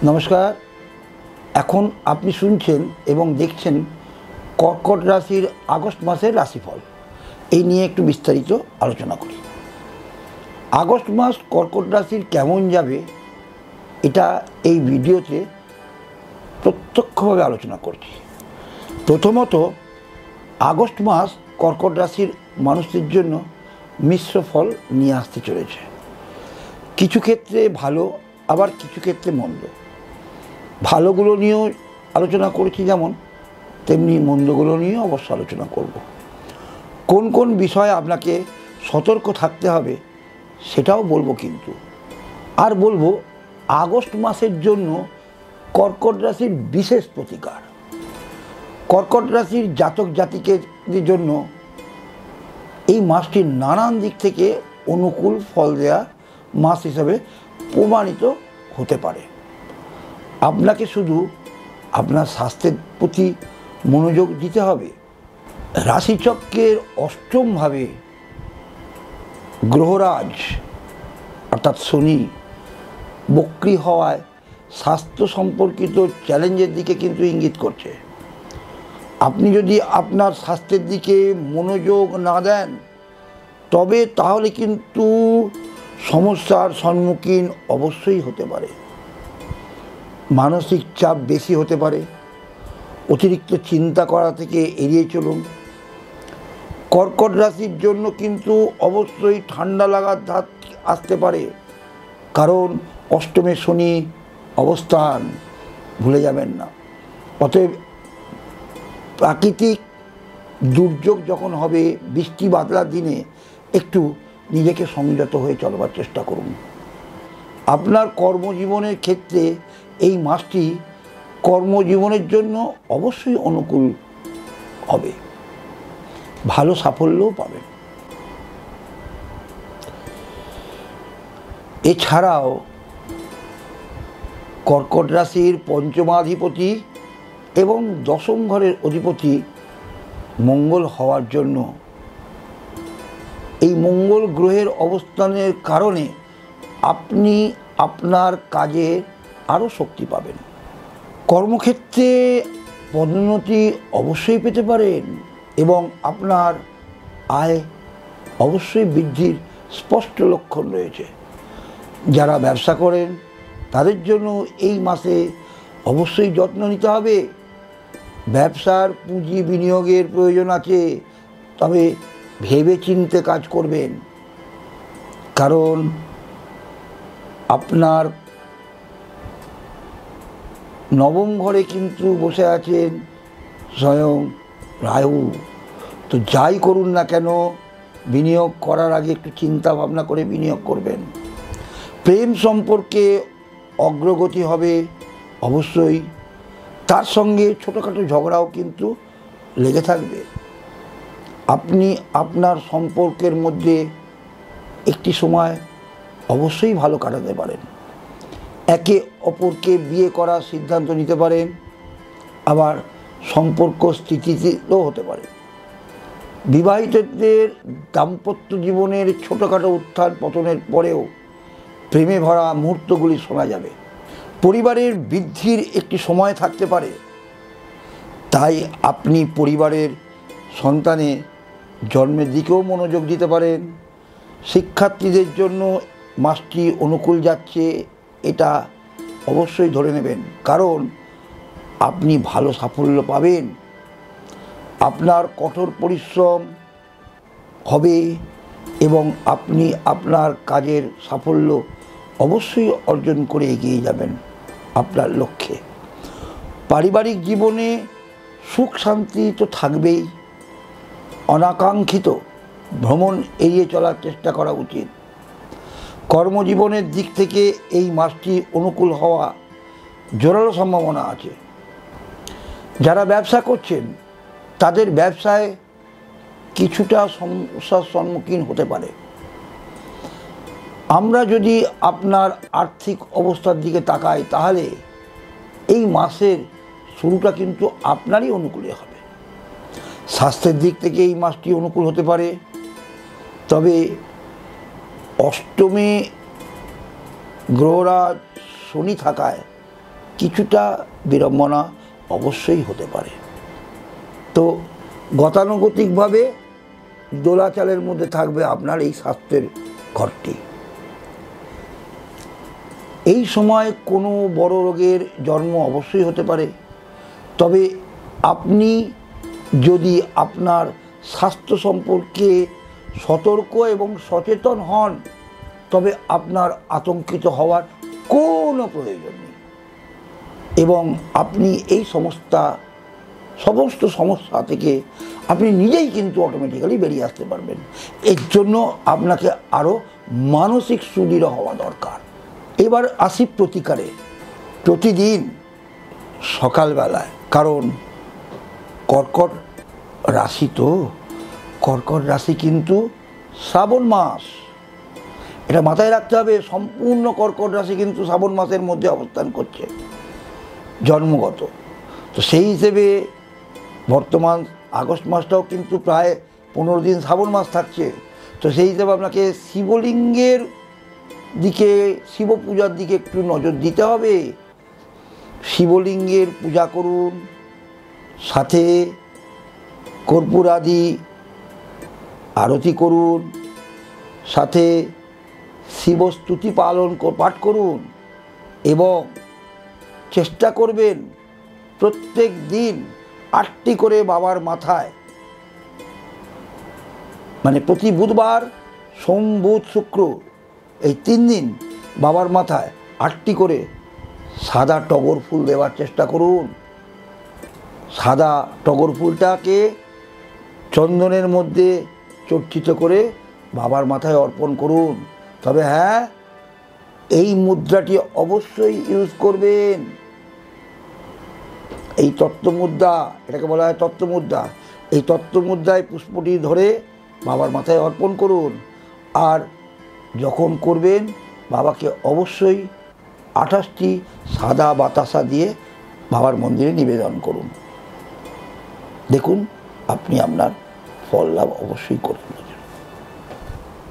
নমস্কার। এখন আপনি শুনছেন এবং দেখছেন কর্কট রাশির আগস্ট মাসের রাশিফল। এই নিয়ে একটু বিস্তারিত আলোচনা করি। আগস্ট মাস কর্কট রাশির কেমন যাবে এটা এই ভিডিওতে প্রত্যক্ষভাবে আলোচনা করছি। প্রথমত, আগস্ট মাস কর্কট রাশির মানুষদের জন্য মিশ্র ফল নিয়ে আসতে চলেছে। কিছু ক্ষেত্রে ভালো, আবার কিছু ক্ষেত্রে মন্দ। ভালোগুলো নিয়েও আলোচনা করেছি যেমন, তেমনি মন্দগুলো নিয়েও অবশ্য আলোচনা করব। কোন কোন বিষয়ে আপনাকে সতর্ক থাকতে হবে সেটাও বলবো কিন্তু। আর বলবো আগস্ট মাসের জন্য কর্কট রাশির বিশেষ প্রতিকার। কর্কট রাশির জাতক জাতিকের জন্য এই মাসটি নানান দিক থেকে অনুকূল ফল দেয়া মাস হিসাবে প্রমাণিত হতে পারে। আপনাকে শুধু আপনার স্বাস্থ্যের প্রতি মনোযোগ দিতে হবে। রাশিচক্রের অষ্টমভাবে গ্রহরাজ অর্থাৎ শনি বক্রী হওয়ায় স্বাস্থ্য সম্পর্কিত চ্যালেঞ্জের দিকে কিন্তু ইঙ্গিত করছে। আপনি যদি আপনার স্বাস্থ্যের দিকে মনোযোগ না দেন তবে তাহলে কিন্তু সমস্যার সম্মুখীন অবশ্যই হতে পারে। মানসিক চাপ বেশি হতে পারে। অতিরিক্ত চিন্তা করা থেকে এড়িয়ে চলুন। কর্কট রাশির জন্য কিন্তু অবশ্যই ঠান্ডা লাগার ধাত আসতে পারে, কারণ অষ্টমে শনি অবস্থান ভুলে যাবেন না। অতএব প্রাকৃতিক দুর্যোগ যখন হবে, বৃষ্টি বাদলার দিনে একটু নিজেকে সংযত হয়ে চলবার চেষ্টা করুন। আপনার কর্মজীবনের ক্ষেত্রে এই মাসটি কর্মজীবনের জন্য অবশ্যই অনুকূল হবে, ভালো সাফল্যও পাবেন। এছাড়াও কর্কট রাশির পঞ্চমাধিপতি এবং দশম ঘরের অধিপতি মঙ্গল হওয়ার জন্য এই মঙ্গল গ্রহের অবস্থানের কারণে আপনি আপনার কাজে আরও শক্তি পাবেন। কর্মক্ষেত্রে পদোন্নতি অবশ্যই পেতে পারেন এবং আপনার আয় অবশ্যই বৃদ্ধির স্পষ্ট লক্ষণ রয়েছে। যারা ব্যবসা করেন তাদের জন্য এই মাসে অবশ্যই যত্ন নিতে হবে। ব্যবসার পুঁজি বিনিয়োগের প্রয়োজন আছে, তবে ভেবে চিন্তে কাজ করবেন, কারণ আপনার নবম ঘরে কিন্তু বসে আছেন স্বয়ং রাহু। তো যাই করুন না কেন, বিনিয়োগ করার আগে একটু চিন্তা ভাবনা করে বিনিয়োগ করবেন। প্রেম সম্পর্কে অগ্রগতি হবে অবশ্যই, তার সঙ্গে ছোটোখাটো ঝগড়াও কিন্তু লেগে থাকবে। আপনি আপনার সম্পর্কের মধ্যে একটি সময় অবশ্যই ভালো কাটাতে পারেন। একে অপরকে বিয়ে করার সিদ্ধান্ত নিতে পারেন, আবার সম্পর্ক স্থিতিশীলও হতে পারে। বিবাহিতদের দাম্পত্য জীবনের ছোটোখাটো উত্থান পতনের পরেও প্রেমে ভরা মুহূর্তগুলি শোনা যাবে। পরিবারের বৃদ্ধির একটি সময় থাকতে পারে, তাই আপনি পরিবারের সন্তানের জন্মের দিকেও মনোযোগ দিতে পারেন। শিক্ষার্থীদের জন্য মাসটি অনুকূল যাচ্ছে, এটা অবশ্যই ধরে নেবেন, কারণ আপনি ভালো সাফল্য পাবেন। আপনার কঠোর পরিশ্রম হবে এবং আপনি আপনার কাজের সাফল্য অবশ্যই অর্জন করে এগিয়ে যাবেন আপনার লক্ষ্যে। পারিবারিক জীবনে সুখ শান্তি তো থাকবেই। অনাকাঙ্ক্ষিত ভ্রমণ এড়িয়ে চলার চেষ্টা করা উচিত। কর্মজীবনের দিক থেকে এই মাসটি অনুকূল হওয়া জোরালো সম্ভাবনা আছে। যারা ব্যবসা করছেন তাদের ব্যবসায় কিছুটা সমস্যার সম্মুখীন হতে পারে। আমরা যদি আপনার আর্থিক অবস্থার দিকে তাকাই তাহলে এই মাসের শুরুটা কিন্তু আপনারই অনুকূলে হবে। স্বাস্থ্যের দিক থেকে এই মাসটি অনুকূল হতে পারে, তবে অষ্টমে গ্রহরাজ শনি থাকায় কিছুটা বিড়ম্বনা অবশ্যই হতে পারে। তো গতানুগতিকভাবে দোলাচালের মধ্যে থাকবে আপনার এই স্বাস্থ্যের ঘরটি। এই সময় কোনো বড় রোগের জন্ম অবশ্যই হতে পারে, তবে আপনি যদি আপনার স্বাস্থ্য সম্পর্কে সতর্ক এবং সচেতন হন, তবে আপনার আতঙ্কিত হওয়ার কোনো প্রয়োজন নেই এবং আপনি এই সমস্ত সমস্যা থেকে আপনি নিজেই কিন্তু অটোমেটিক্যালি বেরিয়ে আসতে পারবেন। এর জন্য আপনাকে আরও মানসিক সুদৃঢ় হওয়া দরকার। এবার আসি প্রতিকারে। প্রতিদিন সকালবেলায়, কারণ কর্কট রাশি, তো কর্কট রাশি কিন্তু শ্রাবণ মাস, এটা মাথায় রাখতে হবে। সম্পূর্ণ কর্কট রাশি কিন্তু শ্রাবণ মাসের মধ্যে অবস্থান করছে জন্মগত। তো সেই হিসেবে বর্তমান আগস্ট মাসটাও কিন্তু প্রায় 15 দিন শ্রাবণ মাস থাকছে। তো সেই হিসেবে আপনাকে শিবলিঙ্গের দিকে, শিব পূজার দিকে একটু নজর দিতে হবে। শিবলিঙ্গের পূজা করুন, সাথে কর্পূর আদি আরতি করুন, সাথে শিবস্তুতি পাঠ করুন এবং চেষ্টা করবেন প্রত্যেক দিন 8টি করে বাবার মাথায়, মানে প্রতি বুধবার, সোম, বুধ, শুক্র, এই 3 দিন বাবার মাথায় 8টি করে সাদা টগর ফুল দেওয়ার চেষ্টা করুন। সাদা টগর ফুলটাকে চন্দনের মধ্যে চর্চিত করে বাবার মাথায় অর্পণ করুন। তবে হ্যাঁ, এই মুদ্রাটি অবশ্যই ইউজ করবেন। এই তত্ত্বমুদ্রা, এটাকে বলা হয় তত্ত্বমুদ্রা। এই তত্ত্বমুদ্রায় পুষ্পটি ধরে বাবার মাথায় অর্পণ করুন। আর যখন করবেন, বাবাকে অবশ্যই 28টি সাদা বাতাসা দিয়ে বাবার মন্দিরে নিবেদন করুন। দেখুন, আপনি আপনার ফল লাভ অবশ্যই করবেন।